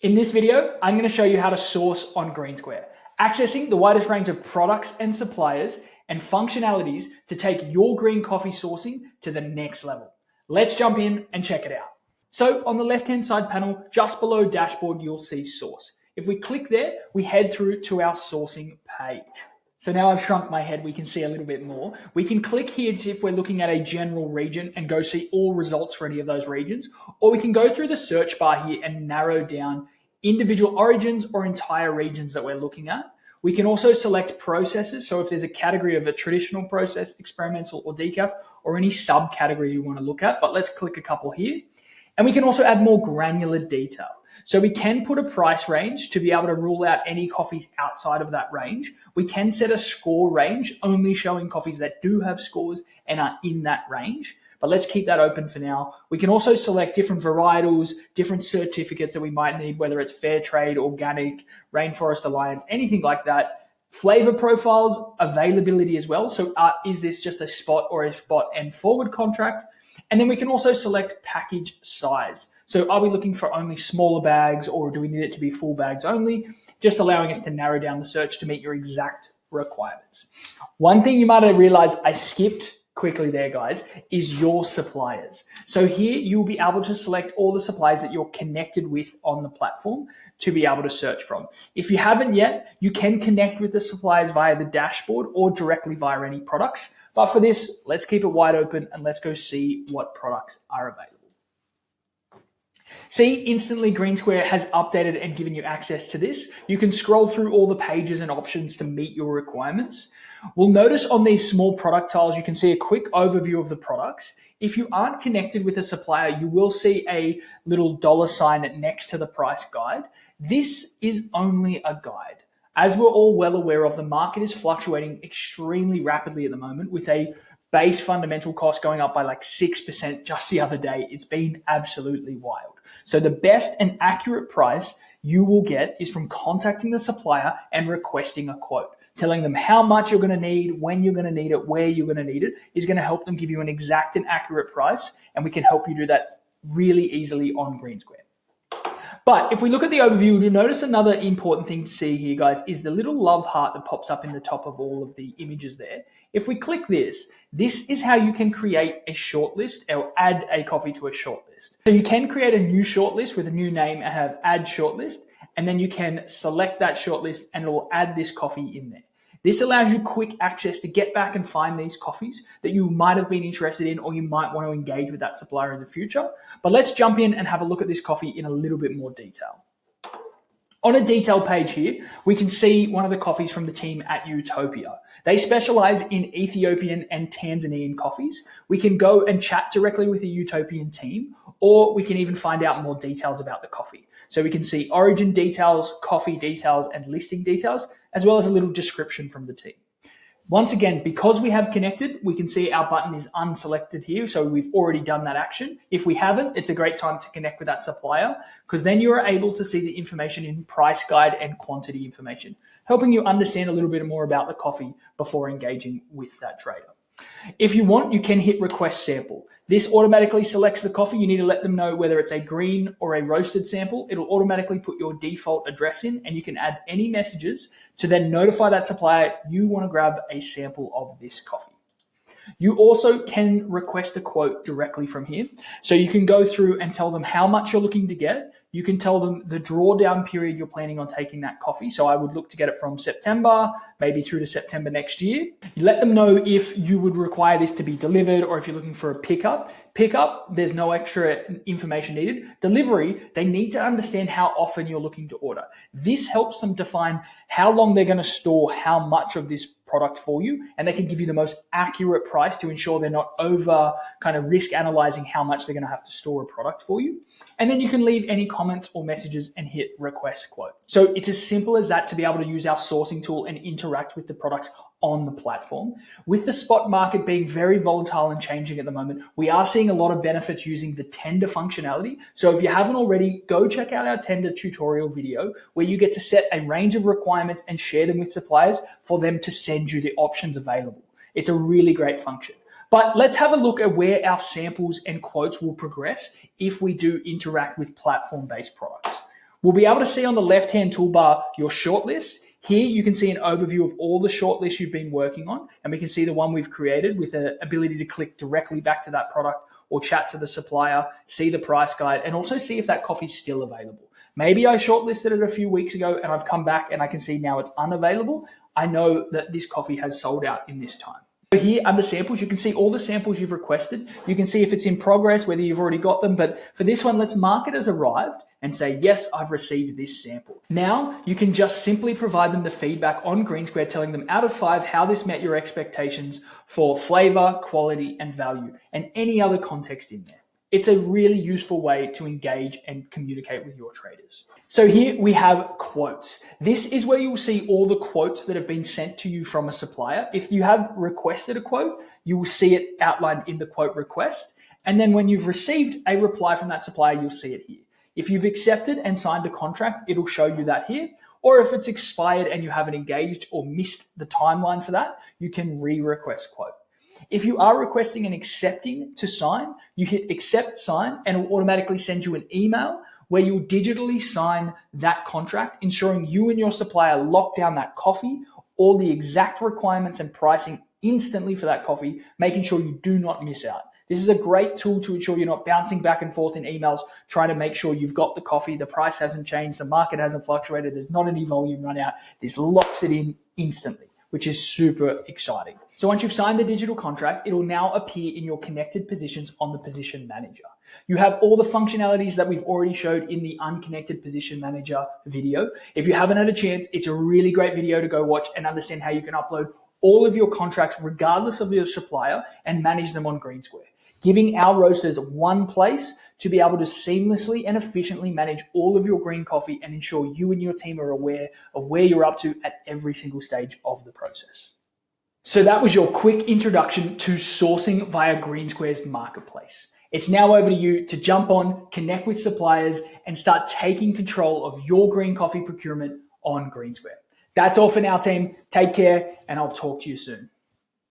In this video, I'm going to show you how to source on greensquare, accessing the widest range of products and suppliers and functionalities to take your green coffee sourcing to the next level. Let's jump in and check it out. So on the left-hand side panel, just below dashboard, you'll see source. If we click there, we head through to our sourcing page. So now I've shrunk my head, we can see a little bit more. We can click here to see if we're looking at a general region and go see all results for any of those regions, or we can go through the search bar here and narrow down individual origins or entire regions that we're looking at. We can also select processes. So if there's a category of a traditional process, experimental or decaf, or any subcategories you want to look at, but let's click a couple here. And we can also add more granular detail. So we can put a price range to be able to rule out any coffees outside of that range. We can set a score range, only showing coffees that do have scores and are in that range. But let's keep that open for now. We can also select different varietals, different certificates that we might need, whether it's fair trade, organic, Rainforest Alliance, anything like that. Flavor profiles, availability as well. So is this just a spot or a spot and forward contract? And then we can also select package size. So are we looking for only smaller bags, or do we need it to be full bags only? Just allowing us to narrow down the search to meet your exact requirements. One thing you might have realized I skipped quickly there, guys, is your suppliers. So here you'll be able to select all the suppliers that you're connected with on the platform to be able to search from. If you haven't yet, you can connect with the suppliers via the dashboard or directly via any products. But for this, let's keep it wide open and let's go see what products are available. See, instantly greensquare has updated and given you access to this. You can scroll through all the pages and options to meet your requirements. We'll notice on these small product tiles, you can see a quick overview of the products. If you aren't connected with a supplier, you will see a little $sign next to the price guide. This is only a guide. As we're all well aware of, the market is fluctuating extremely rapidly at the moment, with a base fundamental cost going up by like 6% just the other day. It's been absolutely wild. So the best and accurate price you will get is from contacting the supplier and requesting a quote. Telling them how much you're going to need, when you're going to need it, where you're going to need it is going to help them give you an exact and accurate price. And we can help you do that really easily on greensquare. But if we look at the overview, you'll notice another important thing to see here, guys, is the little love heart that pops up in the top of all of the images there. If we click this, this is how you can create a shortlist or add a coffee to a shortlist. So you can create a new shortlist with a new name and have add shortlist, and then you can select that shortlist and it will add this coffee in there. This allows you quick access to get back and find these coffees that you might have been interested in, or you might want to engage with that supplier in the future. But let's jump in and have a look at this coffee in a little bit more detail. On a detail page here, we can see one of the coffees from the team at Utopia. They specialize in Ethiopian and Tanzanian coffees. We can go and chat directly with the Utopian team, or we can even find out more details about the coffee. So we can see origin details, coffee details, and listing details, as well as a little description from the team. Once again, because we have connected, we can see our button is unselected here. So we've already done that action. If we haven't, it's a great time to connect with that supplier, because then you're able to see the information in price guide and quantity information, helping you understand a little bit more about the coffee before engaging with that trader. If you want, you can hit request sample. This automatically selects the coffee. You need to let them know whether it's a green or a roasted sample. It'll automatically put your default address in, and you can add any messages to then notify that supplier you want to grab a sample of this coffee. You also can request a quote directly from here. So you can go through and tell them how much you're looking to get. You can tell them the drawdown period you're planning on taking that coffee. So I would look to get it from September, maybe through to September next year. You let them know if you would require this to be delivered or if you're looking for a pickup. Pickup, there's no extra information needed. Delivery, they need to understand how often you're looking to order. This helps them define how long they're going to store how much of this product for you, and they can give you the most accurate price to ensure they're not over kind of risk analyzing how much they're going to have to store a product for you. And then you can leave any comments or messages and hit request quote. So it's as simple as that to be able to use our sourcing tool and interact with the products on the platform. With the spot market being very volatile and changing at the moment, we are seeing a lot of benefits using the tender functionality. So if you haven't already, go check out our tender tutorial video where you get to set a range of requirements and share them with suppliers for them to send you the options available. It's a really great function. But let's have a look at where our samples and quotes will progress if we do interact with platform-based products. We'll be able to see on the left-hand toolbar your shortlist. Here you can see an overview of all the shortlists you've been working on, and we can see the one we've created with the ability to click directly back to that product or chat to the supplier, see the price guide, and also see if that coffee's still available. Maybe I shortlisted it a few weeks ago and I've come back and I can see now it's unavailable. I know that this coffee has sold out in this time. So here under samples, you can see all the samples you've requested. You can see if it's in progress, whether you've already got them. But for this one, let's mark it as arrived and say, yes, I've received this sample. Now you can just simply provide them the feedback on greensquare, telling them out of 5 how this met your expectations for flavor, quality, and value, and any other context in there. It's a really useful way to engage and communicate with your traders. So here we have quotes. This is where you'll see all the quotes that have been sent to you from a supplier. If you have requested a quote, you will see it outlined in the quote request. And then when you've received a reply from that supplier, you'll see it here. If you've accepted and signed a contract, it'll show you that here. Or if it's expired and you haven't engaged or missed the timeline for that, you can re-request quote. If you are requesting and accepting to sign, you hit accept sign and it will automatically send you an email where you'll digitally sign that contract, ensuring you and your supplier lock down that coffee, all the exact requirements and pricing instantly for that coffee, making sure you do not miss out. This is a great tool to ensure you're not bouncing back and forth in emails, trying to make sure you've got the coffee, the price hasn't changed, the market hasn't fluctuated, there's not any volume run out. This locks it in instantly, which is super exciting. So once you've signed the digital contract, it will now appear in your connected positions on the position manager. You have all the functionalities that we've already showed in the unconnected position manager video. If you haven't had a chance, it's a really great video to go watch and understand how you can upload all of your contracts regardless of your supplier and manage them on greensquare, giving our roasters one place to be able to seamlessly and efficiently manage all of your green coffee and ensure you and your team are aware of where you're up to at every single stage of the process. So that was your quick introduction to sourcing via Greensquare's marketplace. It's now over to you to jump on, connect with suppliers, and start taking control of your green coffee procurement on Greensquare. That's all for now, team. Take care, and I'll talk to you soon.